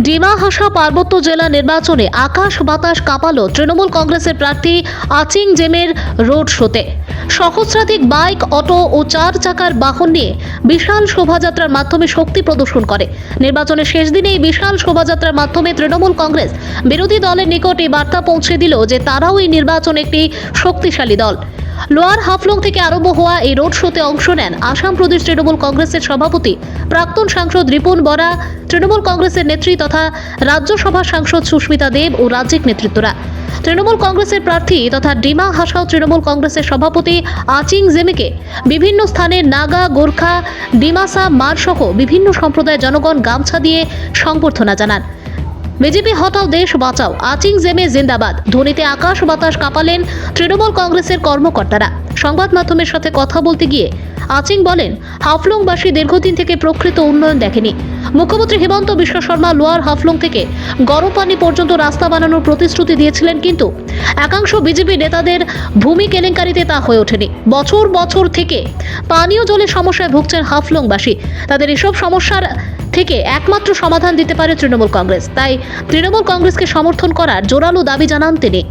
ডিমাহাসা পার্বত্য জেলা নির্বাচনে আকাশ বাতাস কাঁপালো তৃণমূল কংগ্রেসের প্রার্থী আচিং জেমের রোড শোতে। সহস্রাধিক বাইক, অটো ও 4 চাকার বাহন নিয়ে বিশাল শোভাযাত্রার মাধ্যমে শক্তি প্রদর্শন করে। নির্বাচনের শেষ দিনে এই বিশাল শোভাযাত্রার মাধ্যমে তৃণমূল কংগ্রেস বিরোধী দলের নিকট এই বার্তা পৌঁছে দিল যে তারাও এই নির্বাচনে একটি শক্তিশালী দল। লোয়ার হাফলং থেকে আরম্ভ হওয়া এই রোড শোতে অংশ নেন আসাম প্রদেশ তৃণমূল কংগ্রেসের সভাপতি প্রাক্তন সাংসদ রিপুন বরা, তৃণমূল কংগ্রেসের নেত্রী তথা রাজ্যসভার সাংসদ সুস্মিতা দেব ও রাজ্যিক নেতৃত্বরা। তৃণমূল কংগ্রেসের প্রার্থী তথা ডিমা হাসাও তৃণমূল কংগ্রেসের সভাপতি আচিং জেমেকে বিভিন্ন স্থানে নাগা, গোর্খা, ডিমাসা, মার সহ বিভিন্ন সম্প্রদায়ের জনগণ গামছা দিয়ে সংবর্ধনা জানান। বিজেপি হটাও, দেশ বাঁচাও, আচিং জেমে জিন্দাবাদ ধ্বনিতে আকাশ বাতাস কাঁপালেন তৃণমূল কংগ্রেসের কর্মকর্তারা। সংবাদ মাধ্যমের সাথে কথা বলতে গিয়ে আচিং বলেন, হাফলংবাসী দীর্ঘদিন থেকে প্রকৃত উন্নয়ন দেখেনি। মুখ্যমন্ত্রী হিমন্ত বিশ্ব শর্মা লোয়ার হাফলং থেকে গরমপানি পর্যন্ত রাস্তা বানানোর প্রতিশ্রুতি দিয়েছিলেন, কিন্তু একাংশ বিজেপি নেতাদের ভূমি কেলেঙ্কারিতে তা হয়ে ওঠেনি। বছর বছর থেকে পানীয় জলের সমস্যায় ভুগছেন হাফলংবাসী। তাদের এসব সমস্যার থেকে একমাত্র সমাধান দিতে পারে তৃণমূল কংগ্রেস। তাই তৃণমূল কংগ্রেসকে সমর্থন করার জোরালো দাবি জানান তিনি।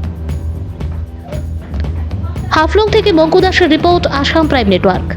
হাফলং থেকে মঙ্কু দাসের রিপোর্ট, আসাম প্রাইম নেটওয়ার্ক।